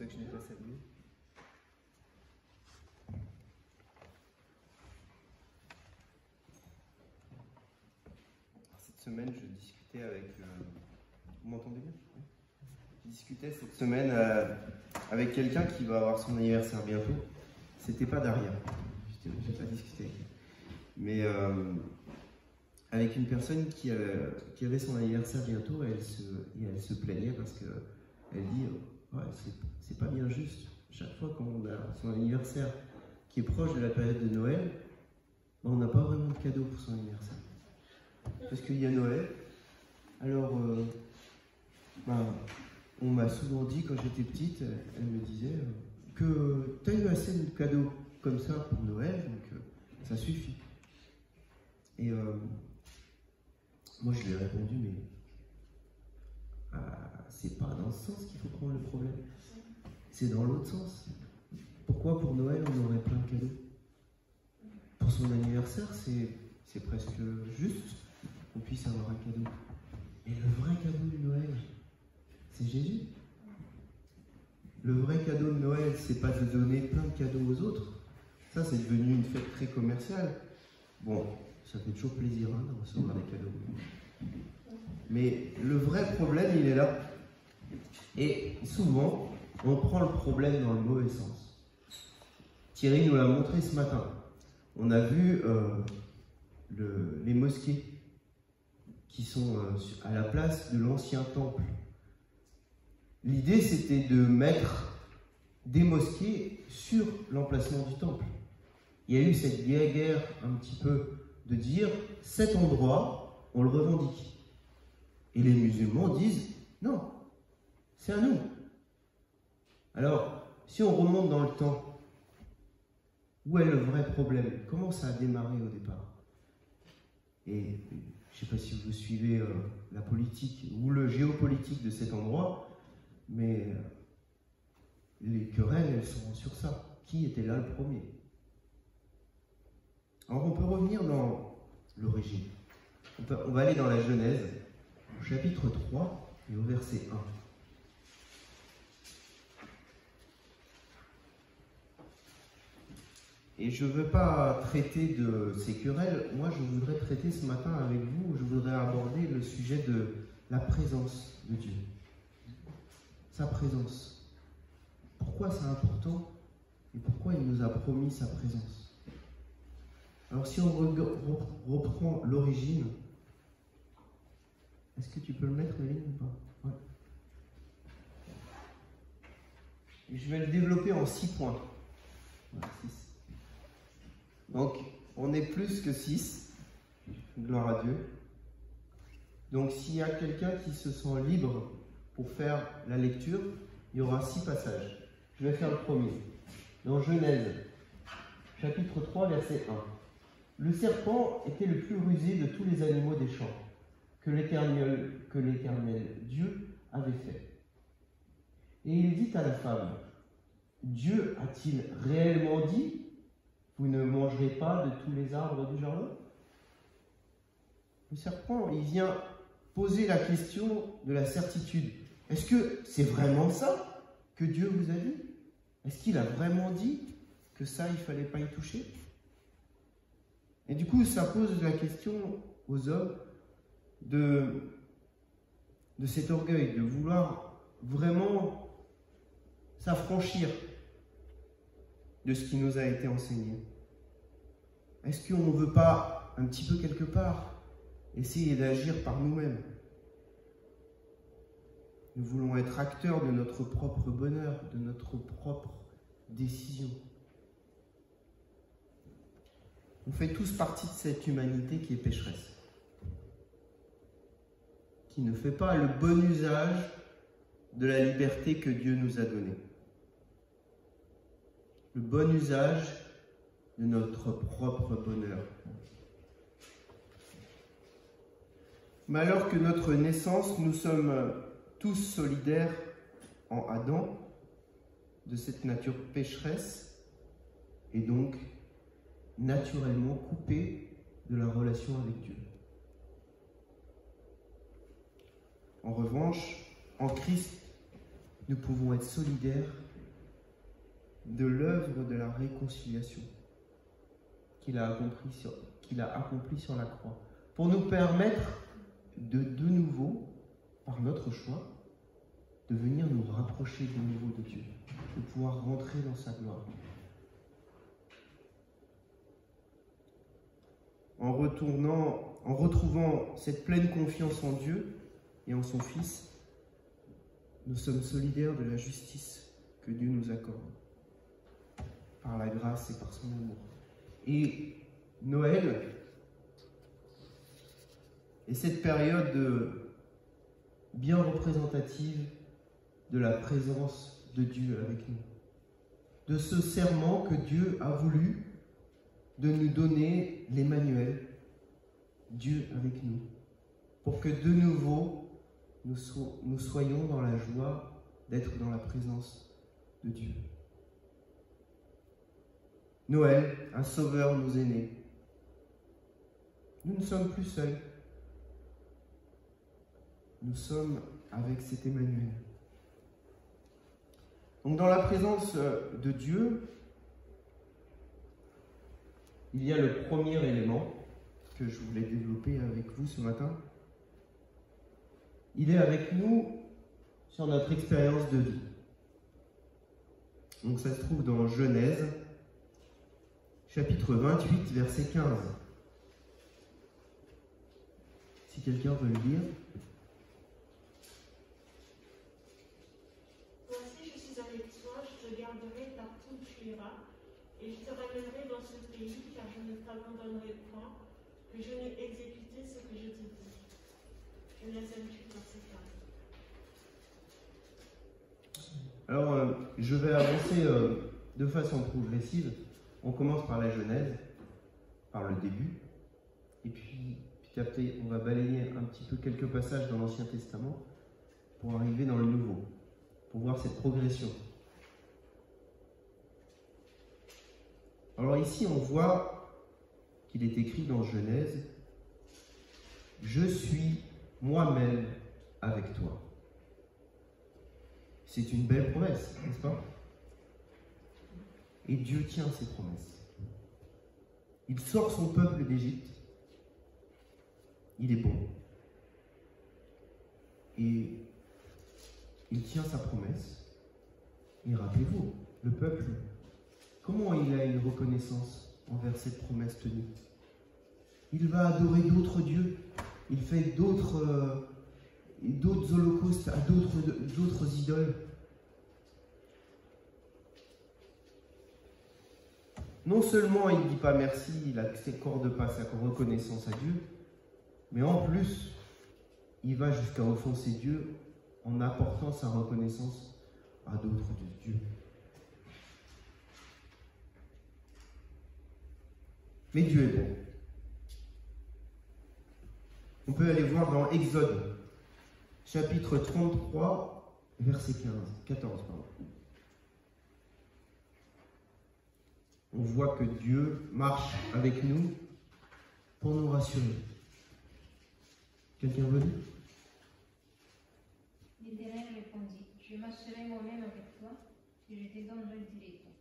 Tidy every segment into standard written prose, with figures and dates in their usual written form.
ça que je n'ai pas salué. Cette semaine, je discutais avec... vous m'entendez bien? Je discutais cette semaine avec quelqu'un qui va avoir son anniversaire bientôt. C'était pas Daria. J'ai pas discuté avec elle. Mais avec une personne qui avait son anniversaire bientôt, et elle se plaignait parce qu'elle dit ouais, c'est pas bien juste. Chaque fois qu'on a son anniversaire qui est proche de la période de Noël, on n'a pas vraiment de cadeau pour son anniversaire. Parce qu'il y a Noël. Alors, on m'a souvent dit quand j'étais petite, elle me disait que tu as eu assez de cadeaux comme ça pour Noël, donc ça suffit. Et moi je lui ai répondu, mais c'est pas dans ce sens qu'il faut prendre le problème, c'est dans l'autre sens. Pourquoi pour Noël on aurait plein de cadeaux? Pour son anniversaire, c'est presque juste qu'on puisse avoir un cadeau. Et le vrai cadeau de Noël, c'est Jésus. Le vrai cadeau de Noël, c'est pas de donner plein de cadeaux aux autres. Ça, c'est devenu une fête très commerciale. Bon, ça fait toujours plaisir de recevoir des cadeaux. Mais le vrai problème, il est là. Et souvent, on prend le problème dans le mauvais sens. Thierry nous l'a montré ce matin. On a vu les mosquées qui sont à la place de l'ancien temple. L'idée, c'était de mettre des mosquées sur l'emplacement du temple. Il y a eu cette guerre un petit peu de dire cet endroit, on le revendique. Et les musulmans disent non, c'est à nous. Alors, si on remonte dans le temps, où est le vrai problème? Comment ça a démarré au départ? Et je ne sais pas si vous suivez la politique ou le géopolitique de cet endroit, mais les querelles, elles sont sur ça. Qui était là le premier? Alors on peut revenir dans l'origine. On va aller dans la Genèse, au chapitre 3 et au verset 1. Et je ne veux pas traiter de ces querelles. Moi, je voudrais traiter ce matin avec vous, je voudrais aborder le sujet de la présence de Dieu. Sa présence. Pourquoi c'est important et pourquoi il nous a promis sa présence? Alors si on reprend l'origine, est-ce que tu peux le mettre, Eline, ou pas? Ouais. Je vais le développer en 6 points. Voilà, 6. Donc, on est plus que 6. Gloire à Dieu. Donc, s'il y a quelqu'un qui se sent libre pour faire la lecture, il y aura 6 passages. Je vais faire le premier. Dans Genèse, chapitre 3, verset 1. Le serpent était le plus rusé de tous les animaux des champs que l'Éternel Dieu avait fait. Et il dit à la femme, Dieu a-t-il réellement dit, vous ne mangerez pas de tous les arbres du jardin? Le serpent, il vient poser la question de la certitude. Est-ce que c'est vraiment ça que Dieu vous a dit? Est-ce qu'il a vraiment dit que ça, il ne fallait pas y toucher? Et du coup, ça pose la question aux hommes de cet orgueil, de vouloir vraiment s'affranchir de ce qui nous a été enseigné. Est-ce qu'on ne veut pas, un petit peu quelque part, essayer d'agir par nous-mêmes? Nous voulons être acteurs de notre propre bonheur, de notre propre décision. On fait tous partie de cette humanité qui est pécheresse, qui ne fait pas le bon usage de la liberté que Dieu nous a donnée. Le bon usage de notre propre bonheur. Mais alors que notre naissance, nous sommes tous solidaires en Adam de cette nature pécheresse et donc naturellement coupés de la relation avec Dieu. En revanche, en Christ, nous pouvons être solidaires de l'œuvre de la réconciliation qu'il a accompli sur la croix, pour nous permettre de nouveau, par notre choix, de venir nous rapprocher de nouveau de Dieu, de pouvoir rentrer dans sa gloire. En retrouvant cette pleine confiance en Dieu et en son Fils, nous sommes solidaires de la justice que Dieu nous accorde, par la grâce et par son amour. Et Noël est cette période bien représentative de la présence de Dieu avec nous, de ce serment que Dieu a voulu de nous donner l'Emmanuel, Dieu avec nous, pour que de nouveau nous soyons dans la joie d'être dans la présence de Dieu. Noël, un sauveur nous est né. Nous ne sommes plus seuls. Nous sommes avec cet Emmanuel. Donc dans la présence de Dieu, il y a le premier élément que je voulais développer avec vous ce matin. Il est avec nous sur notre expérience de vie. Donc ça se trouve dans Genèse, chapitre 28, verset 15. Si quelqu'un veut le lire. Voici, je suis avec toi, je te garderai partout où tu iras, et je te ramènerai dans ce pays, car je ne t'abandonnerai point, que je n'ai exécuté ce que je t'ai dit. Genèse 28, verset 15. Alors, je vais avancer de façon progressive. On commence par la Genèse, par le début, et puis petit à petit, on va balayer un petit peu quelques passages dans l'Ancien Testament pour arriver dans le Nouveau, pour voir cette progression. Alors ici, on voit qu'il est écrit dans Genèse « Je suis moi-même avec toi ». C'est une belle promesse, n'est-ce pas? Et Dieu tient ses promesses. Il sort son peuple d'Égypte. Il est bon. Et il tient sa promesse. Et rappelez-vous, le peuple, comment il a une reconnaissance envers cette promesse tenue? Il va adorer d'autres dieux. Il fait d'autres holocaustes à d'autres idoles. Non seulement il ne dit pas merci, il n'accorde pas sa reconnaissance à Dieu, mais en plus, il va jusqu'à offenser Dieu en apportant sa reconnaissance à d'autres dieux. Mais Dieu est bon. On peut aller voir dans Exode, chapitre 33, verset 14. On voit que Dieu marche avec nous pour nous rassurer. Quelqu'un veut dire? L'Éternel répondit, je marcherai moi-même avec toi et je te donnerai le direction.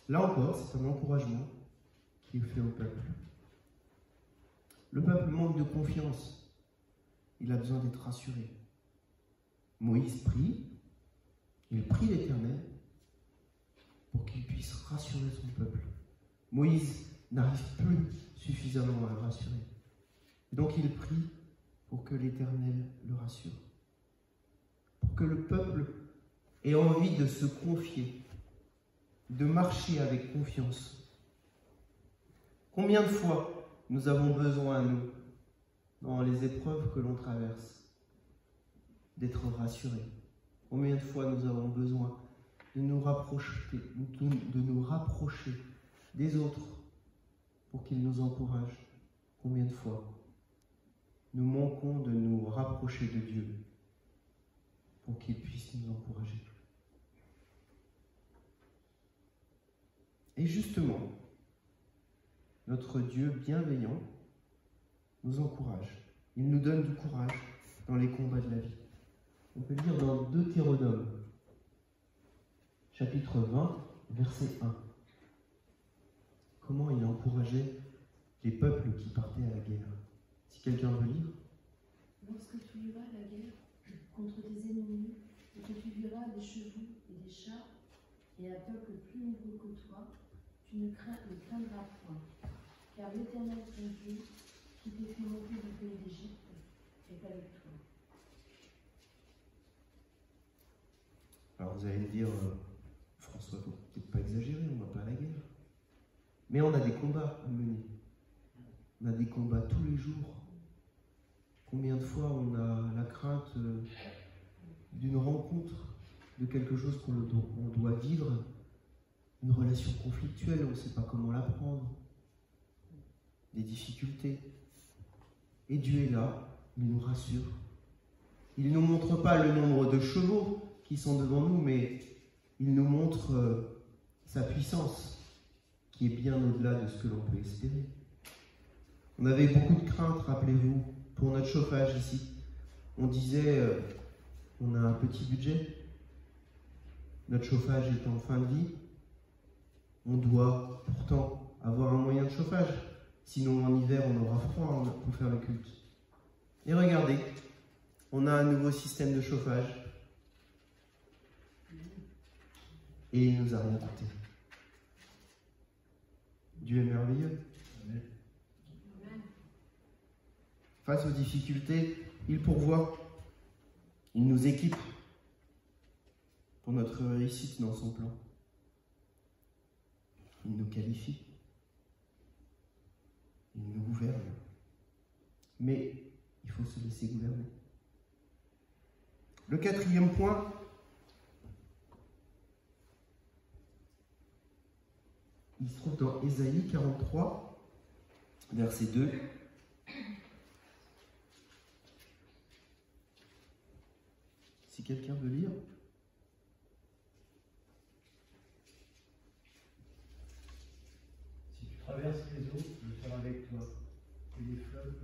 Là encore, c'est un encouragement qui est fait au peuple. Le peuple manque de confiance. Il a besoin d'être rassuré. Moïse prie, il prie l'Éternel pour qu'il puisse rassurer son peuple. Moïse n'arrive plus suffisamment à le rassurer. Donc il prie pour que l'Éternel le rassure. Pour que le peuple ait envie de se confier, de marcher avec confiance. Combien de fois nous avons besoin, nous, dans les épreuves que l'on traverse, d'être rassurés? Combien de fois nous avons besoin de nous rapprocher des autres pour qu'ils nous encouragent? Combien de fois nous manquons de nous rapprocher de Dieu pour qu'il puisse nous encourager? Et justement, notre Dieu bienveillant nous encourage. Il nous donne du courage dans les combats de la vie. On peut lire dans Deutéronome, chapitre 20, verset 1. Comment il encourageait les peuples qui partaient à la guerre. Si quelqu'un veut lire. Lorsque tu iras à la guerre contre tes ennemis, et que tu verras des chevaux et des chars, et un peuple plus nombreux que toi, tu ne craindras point, car l'Éternel ton Dieu, qui t'est fait monter du pays d'Égypte, est avec toi. Alors vous allez me dire, François, faut peut-être pas exagérer, on ne va pas à la guerre. Mais on a des combats à mener. On a des combats tous les jours. Combien de fois on a la crainte d'une rencontre, de quelque chose qu'on doit vivre, une relation conflictuelle, on ne sait pas comment la prendre, des difficultés. Et Dieu est là, il nous rassure. Il ne nous montre pas le nombre de chevaux qui sont devant nous, mais il nous montre sa puissance, qui est bien au-delà de ce que l'on peut espérer. On avait beaucoup de craintes, rappelez-vous, pour notre chauffage ici. On disait, on a un petit budget, notre chauffage est en fin de vie, on doit pourtant avoir un moyen de chauffage, sinon en hiver on aura froid pour faire le culte. Et regardez, on a un nouveau système de chauffage, et il nous a rien coûté. Dieu est merveilleux. Amen. Face aux difficultés, il pourvoit, il nous équipe pour notre réussite dans son plan. Il nous qualifie, il nous gouverne. Mais il faut se laisser gouverner. Le quatrième point, il se trouve dans Ésaïe 43, verset 2. Si quelqu'un veut lire. Si tu traverses les eaux, je serai avec toi, et les fleuves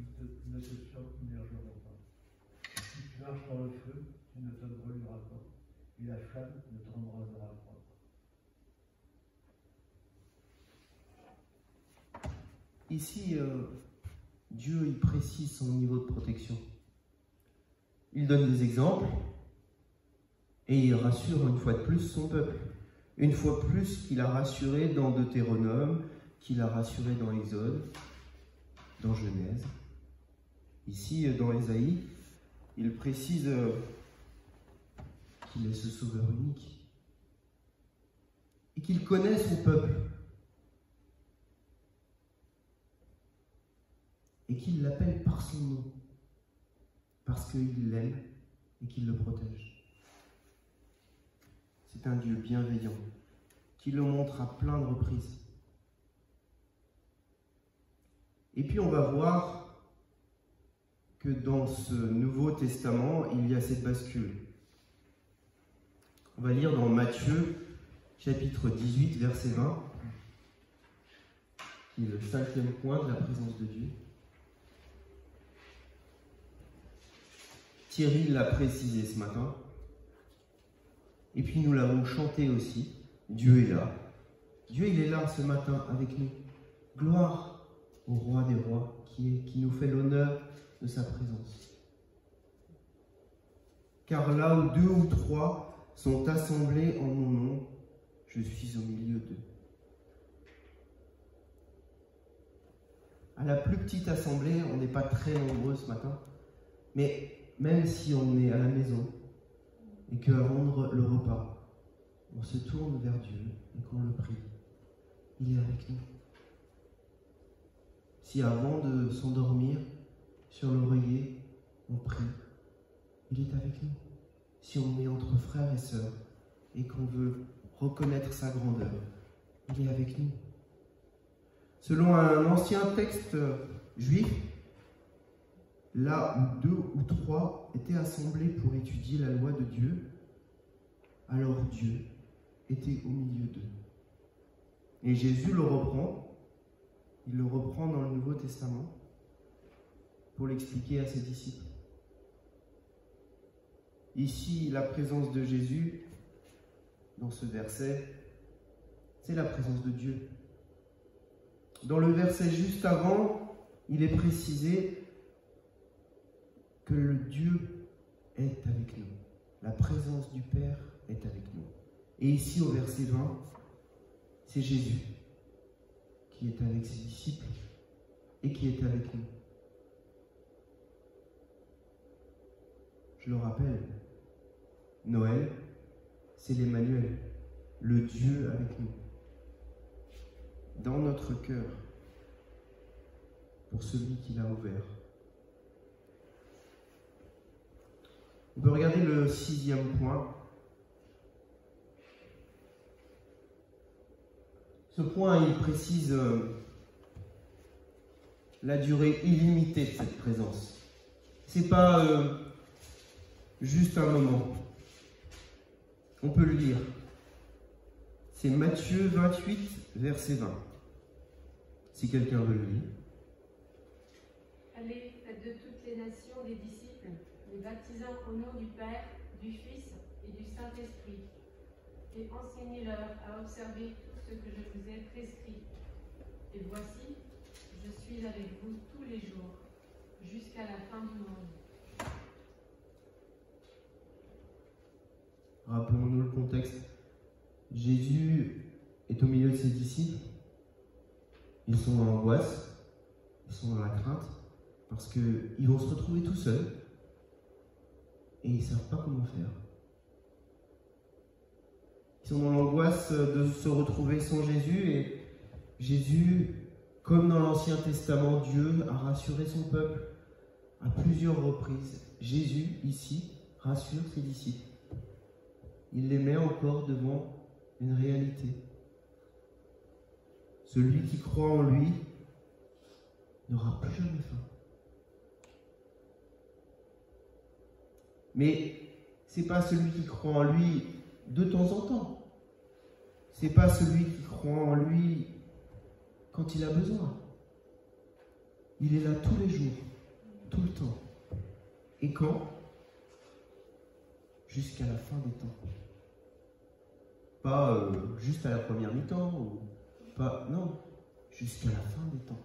ne te submergeront pas. Si tu marches dans le feu, tu ne te brûleras pas, et la flamme ne te embrasera pas. Ici, Dieu il précise son niveau de protection. Il donne des exemples et il rassure une fois de plus son peuple. Une fois plus qu'il a rassuré dans Deutéronome, qu'il a rassuré dans Exode, dans Genèse. Ici, dans Ésaïe, il précise qu'il est ce sauveur unique et qu'il connaît son peuple. Et qu'il l'appelle par son nom, parce qu'il l'aime et qu'il le protège. C'est un Dieu bienveillant, qui le montre à plein de reprises. Et puis on va voir que dans ce Nouveau Testament, il y a cette bascule. On va lire dans Matthieu, chapitre 18, verset 20, qui est le 5e point de la présence de Dieu. Thierry l'a précisé ce matin, et puis nous l'avons chanté aussi, Dieu est là. Dieu il est là ce matin avec nous. Gloire au roi des rois qui nous fait l'honneur de sa présence. Car là où 2 ou 3 sont assemblés en mon nom, je suis au milieu d'eux. À la plus petite assemblée, on n'est pas très nombreux ce matin, mais même si on est à la maison et qu'avant le repas, on se tourne vers Dieu et qu'on le prie, il est avec nous. Si avant de s'endormir sur l'oreiller, on prie, il est avec nous. Si on est entre frères et sœurs et qu'on veut reconnaître sa grandeur, il est avec nous. Selon un ancien texte juif, là où 2 ou 3 étaient assemblés pour étudier la loi de Dieu, alors Dieu était au milieu d'eux. Et Jésus le reprend, il le reprend dans le Nouveau Testament pour l'expliquer à ses disciples. Ici, la présence de Jésus dans ce verset, c'est la présence de Dieu. Dans le verset juste avant, il est précisé que le Dieu est avec nous. La présence du Père est avec nous. Et ici, au verset 20, c'est Jésus qui est avec ses disciples et qui est avec nous. Je le rappelle, Noël, c'est l'Emmanuel, le Dieu avec nous, dans notre cœur, pour celui qui l'a ouvert. On peut regarder le 6e point. Ce point, il précise la durée illimitée de cette présence. C'est pas juste un moment. On peut le lire. C'est Matthieu 28, verset 20. Si quelqu'un veut le lire. Allez, faites de toutes les nations des disciples, les baptisant au nom du Père, du Fils et du Saint-Esprit, et enseignez-leur à observer tout ce que je vous ai prescrit. Et voici, je suis avec vous tous les jours, jusqu'à la fin du monde. Rappelons-nous le contexte. Jésus est au milieu de ses disciples. Ils sont dans l'angoisse, ils sont dans la crainte, parce qu'ils vont se retrouver tout seuls et ils ne savent pas comment faire. Ils sont dans l'angoisse de se retrouver sans Jésus, et Jésus, comme dans l'Ancien Testament, Dieu a rassuré son peuple à plusieurs reprises. Jésus, ici, rassure ses disciples. Il les met encore devant une réalité. Celui qui croit en lui n'aura plus jamais faim. Mais ce n'est pas celui qui croit en lui de temps en temps. Ce n'est pas celui qui croit en lui quand il a besoin. Il est là tous les jours, tout le temps. Et quand? Jusqu'à la fin des temps. Pas juste à la première mi-temps, ou pas, non, jusqu'à la fin des temps.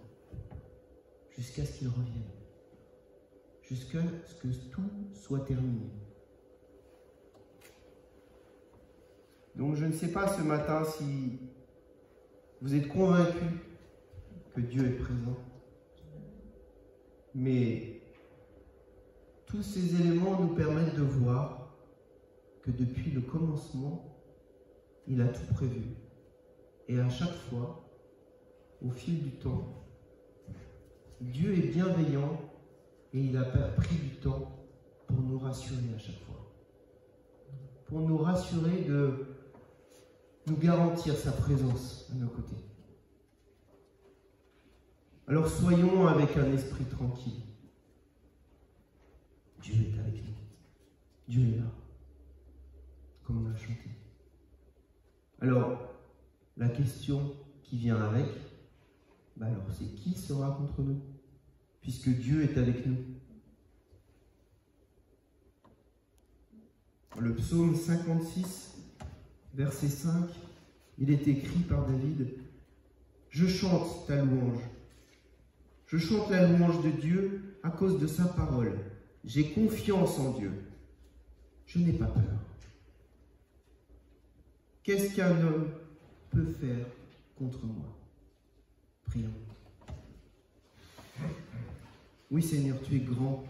Jusqu'à ce qu'il revienne. Jusqu'à ce que tout soit terminé. Donc je ne sais pas ce matin si vous êtes convaincus que Dieu est présent. Mais tous ces éléments nous permettent de voir que depuis le commencement, il a tout prévu. Et à chaque fois, au fil du temps, Dieu est bienveillant et il a pris du temps pour nous rassurer à chaque fois. Pour nous rassurer de nous garantir sa présence à nos côtés. Alors soyons avec un esprit tranquille. Dieu est avec nous. Dieu est là. Comme on a chanté. Alors, la question qui vient avec, alors c'est qui sera contre nous? Puisque Dieu est avec nous. Le psaume 56, verset 5, il est écrit par David: je chante ta louange. Je chante la louange de Dieu à cause de sa parole. J'ai confiance en Dieu. Je n'ai pas peur. Qu'est-ce qu'un homme peut faire contre moi? Prions. Oui Seigneur, tu es grand,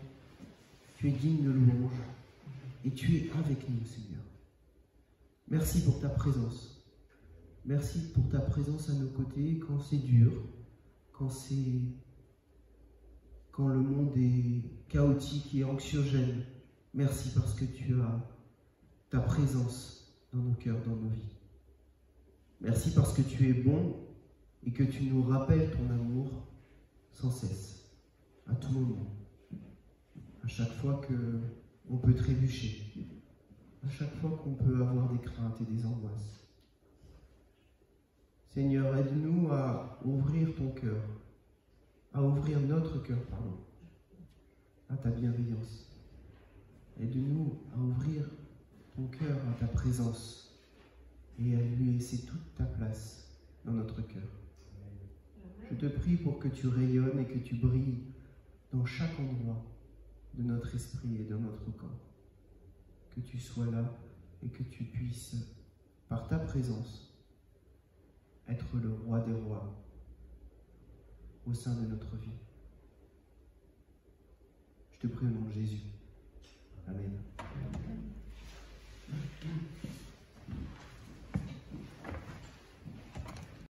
tu es digne de louange, et tu es avec nous Seigneur. Merci pour ta présence. Merci pour ta présence à nos côtés quand c'est dur, quand le monde est chaotique et anxiogène. Merci parce que tu as ta présence dans nos cœurs, dans nos vies. Merci parce que tu es bon et que tu nous rappelles ton amour sans cesse, à tout moment. À chaque fois qu'on peut trébucher, à chaque fois qu'on peut avoir des craintes et des angoisses. Seigneur, aide-nous à ouvrir ton cœur, à ouvrir notre cœur, à ta bienveillance. Aide-nous à ouvrir ton cœur à ta présence, et à lui laisser toute ta place dans notre cœur. Je te prie pour que tu rayonnes et que tu brilles dans chaque endroit de notre esprit et de notre corps. Que tu sois là et que tu puisses, par ta présence, être le roi des rois au sein de notre vie. Je te prie au nom de Jésus. Amen.